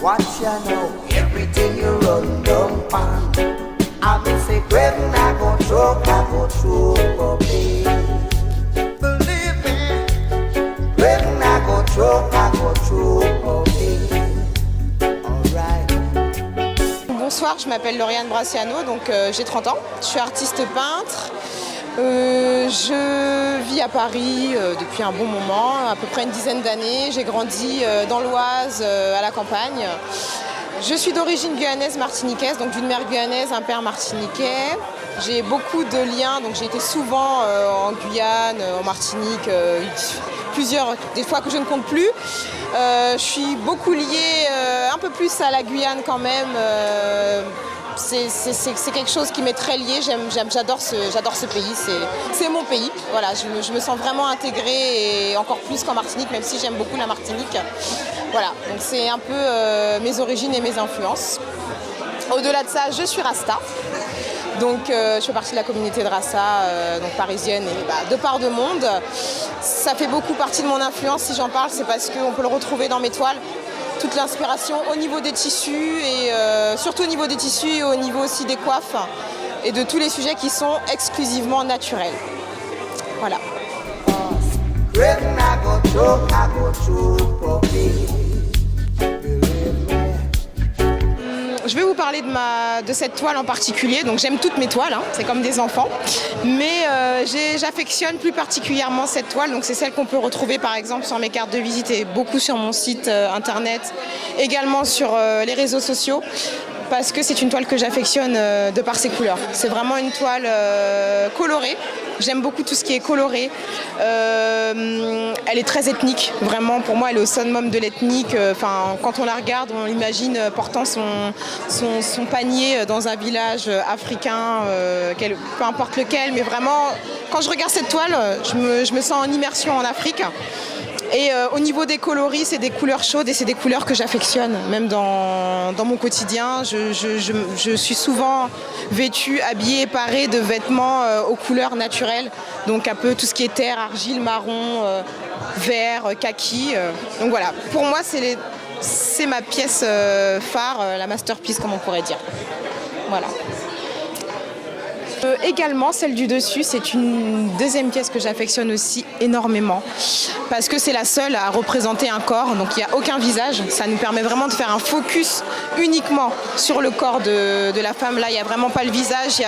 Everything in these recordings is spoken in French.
Watch ya now, everything you run down pan. I be say, when I go through for me. Believe me, when I go through for me. Alright. Bonsoir, je m'appelle Lauriane Braciano, donc j'ai 30 ans. Je suis artiste peintre. Je vis à Paris depuis un bon moment, à peu près une dizaine d'années. J'ai grandi dans l'Oise, à la campagne. Je suis d'origine guyanaise martiniquaise, donc d'une mère guyanaise, un père martiniquais. J'ai beaucoup de liens, donc j'ai été souvent en Guyane, en Martinique, des fois que je ne compte plus. Je suis beaucoup liée un peu plus à la Guyane quand même. C'est quelque chose qui m'est très lié, j'adore ce pays, c'est mon pays. Voilà, je me sens vraiment intégrée et encore plus qu'en Martinique, même si j'aime beaucoup la Martinique. Voilà, donc c'est un peu mes origines et mes influences. Au-delà de ça, je suis Rasta. Donc je fais partie de la communauté de Rasta, donc parisienne et de par le monde. Ça fait beaucoup partie de mon influence, si j'en parle, c'est parce qu'on peut le retrouver dans mes toiles. Toute l'inspiration au niveau des tissus et surtout au niveau des tissus et au niveau aussi des coiffes et de tous les sujets qui sont exclusivement naturels. Voilà. Je vais vous parler de cette toile en particulier. Donc j'aime toutes mes toiles, hein, c'est comme des enfants. Mais j'affectionne plus particulièrement cette toile. Donc c'est celle qu'on peut retrouver par exemple sur mes cartes de visite et beaucoup sur mon site internet, également sur les réseaux sociaux. Parce que c'est une toile que j'affectionne de par ses couleurs. C'est vraiment une toile colorée. J'aime beaucoup tout ce qui est coloré. Elle est très ethnique, vraiment. Pour moi, elle est au summum de l'ethnique. Quand on la regarde, on l'imagine portant son panier dans un village africain, peu importe lequel. Mais vraiment, quand je regarde cette toile, je me sens en immersion en Afrique. Et au niveau des coloris, c'est des couleurs chaudes et c'est des couleurs que j'affectionne. Même dans mon quotidien, je suis souvent vêtue, habillée, parée de vêtements aux couleurs naturelles. Donc un peu tout ce qui est terre, argile, marron, vert, kaki. Donc voilà, pour moi c'est ma pièce phare, la masterpiece comme on pourrait dire. Voilà. Également, celle du dessus, c'est une deuxième pièce que j'affectionne aussi énormément parce que c'est la seule à représenter un corps, donc il n'y a aucun visage. Ça nous permet vraiment de faire un focus uniquement sur le corps de la femme. Là, il n'y a vraiment pas le visage,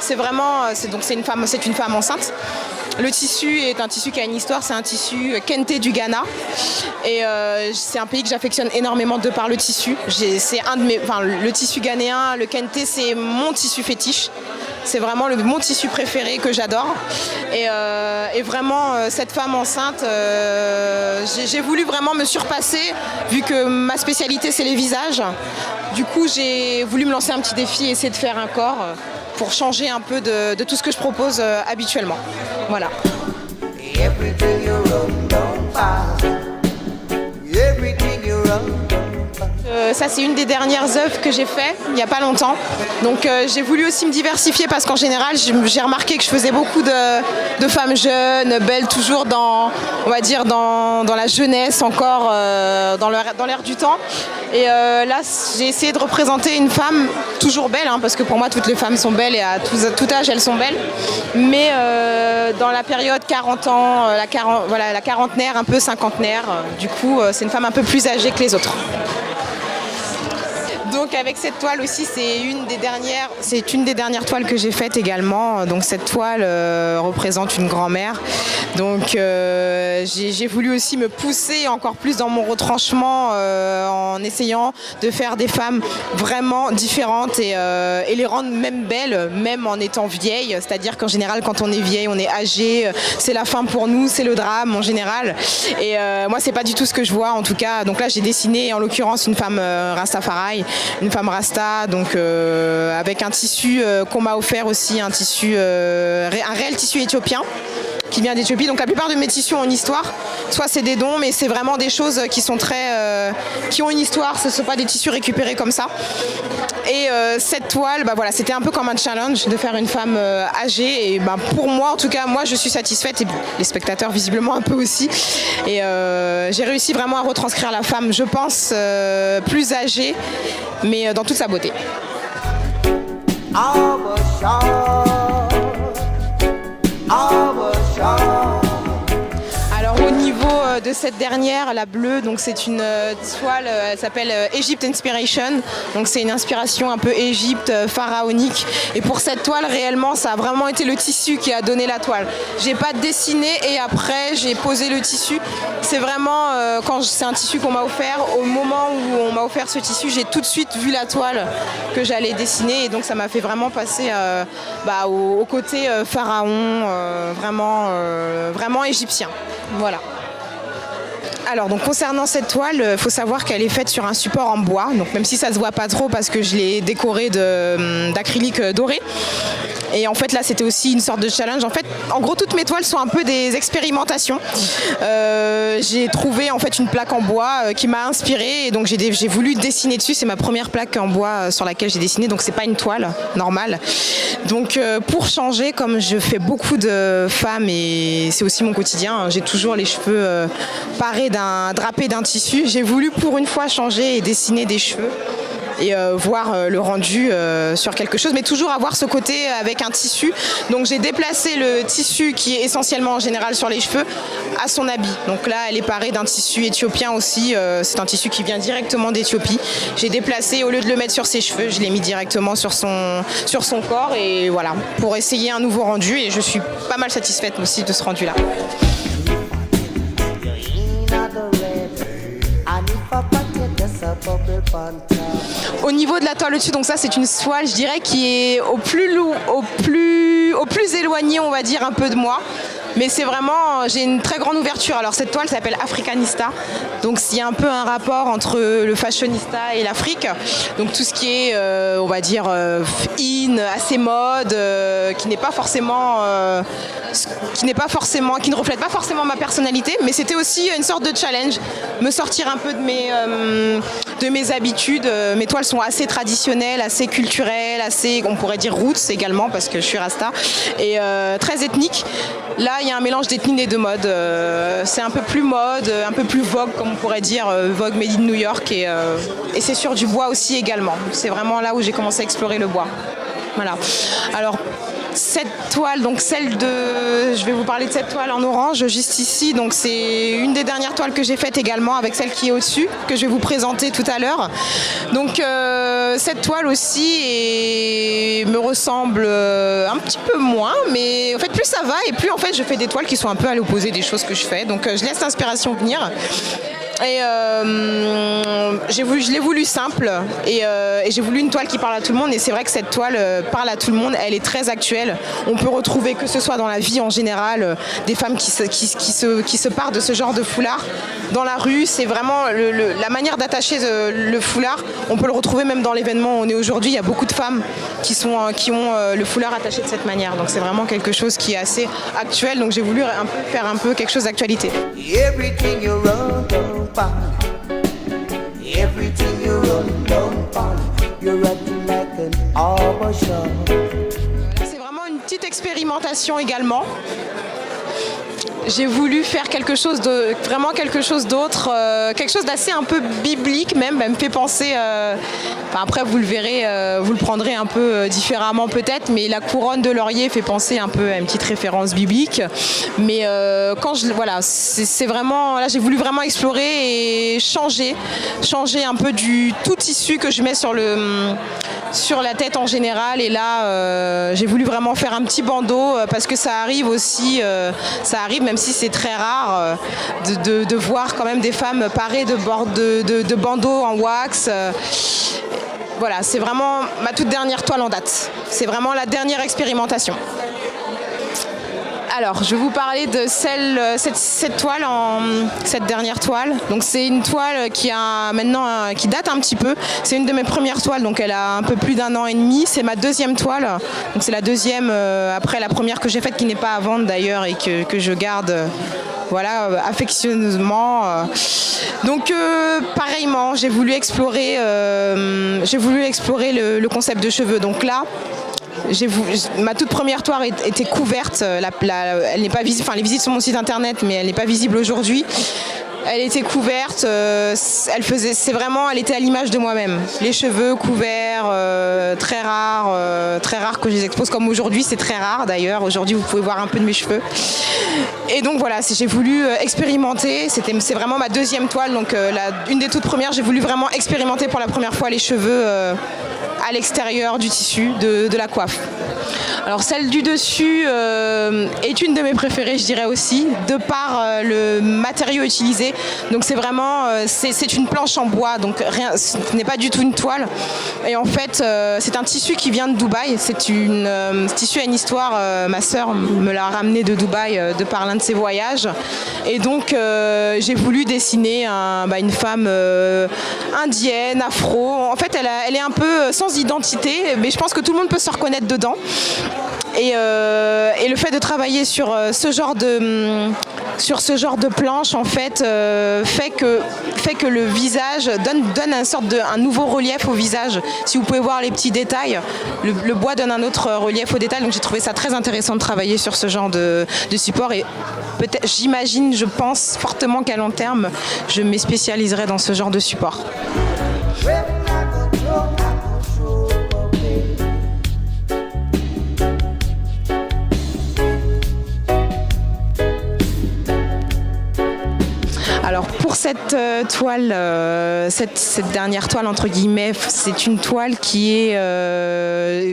c'est une femme enceinte. Le tissu est un tissu qui a une histoire, c'est un tissu Kente du Ghana et c'est un pays que j'affectionne énormément de par le tissu. Le tissu ghanéen, le Kente, c'est mon tissu fétiche. C'est vraiment mon tissu préféré que j'adore. Et vraiment, cette femme enceinte, j'ai voulu vraiment me surpasser, vu que ma spécialité, c'est les visages. Du coup, j'ai voulu me lancer un petit défi et essayer de faire un corps pour changer un peu de tout ce que je propose habituellement. Voilà. Ça, c'est une des dernières œuvres que j'ai fait il n'y a pas longtemps. Donc j'ai voulu aussi me diversifier parce qu'en général, j'ai remarqué que je faisais beaucoup de femmes jeunes, belles, toujours dans la jeunesse encore, dans l'air du temps. Et là, j'ai essayé de représenter une femme toujours belle, hein, parce que pour moi, toutes les femmes sont belles et à tout âge, elles sont belles. Mais dans la période 40 ans, la quarantenaire, un peu cinquantenaire. Du coup, c'est une femme un peu plus âgée que les autres. Donc avec cette toile aussi, c'est une des dernières toiles que j'ai faites également. Donc cette toile représente une grand-mère. Donc j'ai voulu aussi me pousser encore plus dans mon retranchement en essayant de faire des femmes vraiment différentes et les rendre même belles, même en étant vieilles. C'est-à-dire qu'en général, quand on est vieille, on est âgé, c'est la fin pour nous, c'est le drame en général. Et moi, c'est pas du tout ce que je vois en tout cas. Donc là, j'ai dessiné en l'occurrence une femme Rastafari, une femme Rasta, donc avec un tissu qu'on m'a offert aussi, un réel tissu éthiopien. qui vient d'Éthiopie. Donc la plupart de mes tissus ont une histoire. Soit c'est des dons, mais c'est vraiment des choses qui sont qui ont une histoire. Ce ne sont pas des tissus récupérés comme ça. Et cette toile, voilà, c'était un peu comme un challenge de faire une femme âgée. Et pour moi, en tout cas, moi je suis satisfaite et les spectateurs visiblement un peu aussi. Et j'ai réussi vraiment à retranscrire la femme, je pense, plus âgée, mais dans toute sa beauté. Alors au niveau de cette dernière, la bleue, donc c'est une toile, elle s'appelle Egypt Inspiration, donc c'est une inspiration un peu Égypte, pharaonique. Et pour cette toile, réellement, ça a vraiment été le tissu qui a donné la toile. J'ai pas dessiné et après j'ai posé le tissu. C'est vraiment, c'est un tissu qu'on m'a offert, au moment où on m'a offert ce tissu, j'ai tout de suite vu la toile que j'allais dessiner et donc ça m'a fait vraiment passer au côté pharaon, vraiment égyptien. Voilà. Alors donc concernant cette toile, il faut savoir qu'elle est faite sur un support en bois, donc même si ça se voit pas trop parce que je l'ai décorée d'acrylique doré. Et en fait là c'était aussi une sorte de challenge. En fait, en gros toutes mes toiles sont un peu des expérimentations. J'ai trouvé en fait une plaque en bois qui m'a inspirée et donc j'ai voulu dessiner dessus. C'est ma première plaque en bois sur laquelle j'ai dessiné, donc c'est pas une toile normale. Donc pour changer, comme je fais beaucoup de femmes et c'est aussi mon quotidien, j'ai toujours les cheveux drapés d'un tissu. J'ai voulu pour une fois changer et dessiner des cheveux et voir le rendu sur quelque chose, mais toujours avoir ce côté avec un tissu. Donc j'ai déplacé le tissu qui est essentiellement en général sur les cheveux à son habit. Donc là elle est parée d'un tissu éthiopien aussi, c'est un tissu qui vient directement d'Éthiopie. J'ai déplacé, au lieu de le mettre sur ses cheveux, je l'ai mis directement sur son corps et voilà, pour essayer un nouveau rendu et je suis pas mal satisfaite aussi de ce rendu là. Au niveau de la toile au-dessus, donc ça c'est une toile, je dirais, qui est au plus éloigné, on va dire, un peu de moi. Mais c'est vraiment, j'ai une très grande ouverture. Alors cette toile s'appelle Africanista, donc il y a un peu un rapport entre le fashionista et l'Afrique. Donc tout ce qui est, on va dire, in, assez mode, qui ne reflète pas forcément ma personnalité, mais c'était aussi une sorte de challenge, me sortir un peu de mes habitudes. Mes toiles sont assez traditionnelles, assez culturelles, assez, on pourrait dire roots également parce que je suis rasta, et très ethnique. Là, il y a un mélange d'ethnie et de mode. C'est un peu plus mode, un peu plus vogue, comme on pourrait dire, vogue made in New York, et c'est sur du bois aussi également. C'est vraiment là où j'ai commencé à explorer le bois. Voilà. Alors, cette toile, donc je vais vous parler de cette toile en orange juste ici. Donc c'est une des dernières toiles que j'ai faites également avec celle qui est au-dessus, que je vais vous présenter tout à l'heure. Donc cette toile aussi me ressemble un petit peu moins, mais en fait plus ça va et plus en fait je fais des toiles qui sont un peu à l'opposé des choses que je fais. Donc je laisse l'inspiration venir. Et je l'ai voulu simple et j'ai voulu une toile qui parle à tout le monde, et c'est vrai que cette toile parle à tout le monde, elle est très actuelle. On peut retrouver, que ce soit dans la vie en général, des femmes qui se parent de ce genre de foulard dans la rue. C'est vraiment la manière d'attacher le foulard, on peut le retrouver même dans l'événement où on est aujourd'hui. Il y a beaucoup de femmes qui ont le foulard attaché de cette manière, donc c'est vraiment quelque chose qui est assez actuel, donc j'ai voulu faire un peu quelque chose d'actualité. Everything you run down pan, you're acting like an arbor. C'est vraiment une petite expérimentation également. J'ai voulu faire quelque chose d'autre, quelque chose d'assez un peu biblique même. Elle me fait penser, après vous le verrez, vous le prendrez un peu différemment peut-être, mais la couronne de laurier fait penser un peu à une petite référence biblique. Mais c'est vraiment, là j'ai voulu vraiment explorer et changer un peu du tout tissu que je mets sur la tête en général, et là j'ai voulu vraiment faire un petit bandeau parce que ça arrive même si c'est très rare de voir quand même des femmes parées de bandeaux en wax. Voilà, c'est vraiment ma toute dernière toile en date. C'est vraiment la dernière expérimentation. Alors, je vais vous parler de cette toile, cette dernière toile. Donc, c'est une toile qui date un petit peu. C'est une de mes premières toiles, donc elle a un peu plus d'1 an et demi. C'est ma deuxième toile. Donc, c'est la deuxième après la première que j'ai faite, qui n'est pas à vendre d'ailleurs et que je garde. Affectueusement. Donc, pareillement, j'ai voulu explorer le concept de cheveux. Donc là, ma toute première toile était couverte. Elle n'est pas visible. Enfin, elle est visible sur mon site internet, mais elle n'est pas visible aujourd'hui. Elle était couverte, elle était à l'image de moi-même. Les cheveux couverts, très rare que je les expose, comme aujourd'hui, c'est très rare d'ailleurs. Aujourd'hui, vous pouvez voir un peu de mes cheveux. Et donc voilà, j'ai voulu expérimenter, c'est vraiment ma deuxième toile, donc une des toutes premières, j'ai voulu vraiment expérimenter pour la première fois les cheveux à l'extérieur du tissu, de la coiffe. Alors celle du dessus est une de mes préférées, je dirais aussi, de par le matériau utilisé. Donc c'est vraiment, c'est une planche en bois, donc ce n'est pas du tout une toile. Et en fait, c'est un tissu qui vient de Dubaï. Ce tissu a une histoire. Ma sœur me l'a ramené de Dubaï de par l'un de ses voyages. Et donc j'ai voulu dessiner une femme indienne, afro. En fait, elle est un peu sans identité, mais je pense que tout le monde peut se reconnaître dedans. Et le fait de travailler sur ce genre de planche, en fait, fait que le visage donne un nouveau relief au visage. Si vous pouvez voir les petits détails, le bois donne un autre relief au détail. Donc j'ai trouvé ça très intéressant de travailler sur ce genre de support. Et peut-être, je pense fortement qu'à long terme, je me spécialiserai dans ce genre de support. Alors pour cette toile, cette dernière toile entre guillemets, c'est une toile qui est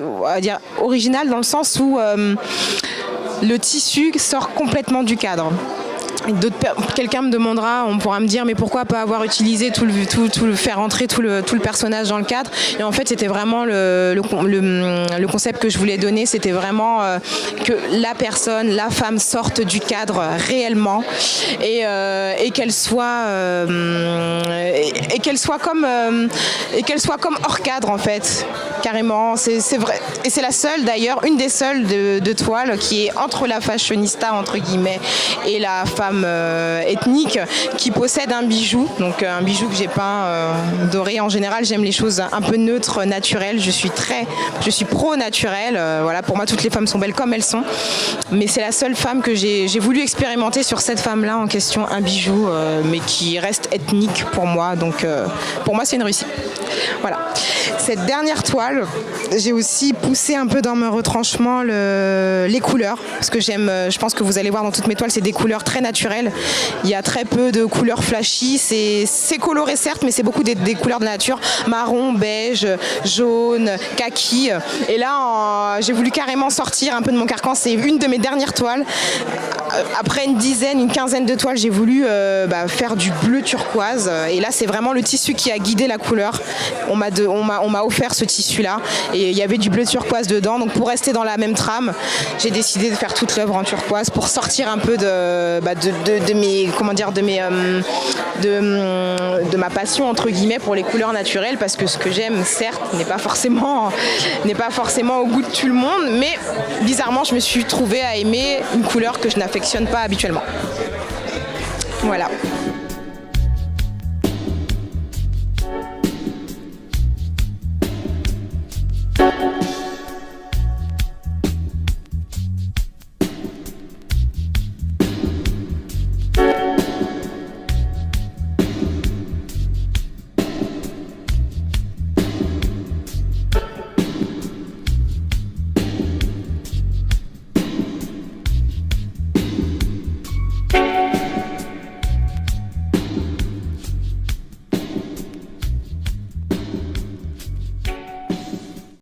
on va dire originale dans le sens où le tissu sort complètement du cadre. Quelqu'un me demandera, on pourra me dire mais pourquoi pas avoir utilisé faire entrer tout le personnage dans le cadre. Et en fait c'était vraiment le concept que je voulais donner, c'était vraiment que la femme sorte du cadre réellement et qu'elle soit comme hors cadre en fait, carrément. C'est vrai, et c'est la seule d'ailleurs, une des seules de toiles qui est entre la fashionista entre guillemets et la femme ethnique qui possède un bijou, donc un bijou que j'ai peint doré. En général, j'aime les choses un peu neutres, naturelles. Je suis pro naturel. Voilà, pour moi, toutes les femmes sont belles comme elles sont. Mais c'est la seule femme que j'ai voulu expérimenter sur cette femme-là en question, un bijou, mais qui reste ethnique pour moi. Donc, pour moi, c'est une réussite. Voilà. Cette dernière toile, j'ai aussi poussé un peu dans mes retranchements les couleurs, parce que je pense que vous allez voir dans toutes mes toiles, c'est des couleurs très naturelles. Il y a très peu de couleurs flashy, c'est coloré certes, mais c'est beaucoup des couleurs de nature, marron, beige, jaune, kaki. Et là, j'ai voulu carrément sortir un peu de mon carcan. C'est une de mes dernières toiles. Après une quinzaine de toiles, j'ai voulu faire du bleu turquoise. Et là, c'est vraiment le tissu qui a guidé la couleur. On m'a offert ce tissu-là et il y avait du bleu turquoise dedans. Donc pour rester dans la même trame, j'ai décidé de faire toute l'œuvre en turquoise pour sortir un peu de ma passion entre guillemets pour les couleurs naturelles, parce que ce que j'aime certes n'est pas forcément au goût de tout le monde, mais bizarrement je me suis trouvée à aimer une couleur que je n'affectionne pas habituellement. Voilà.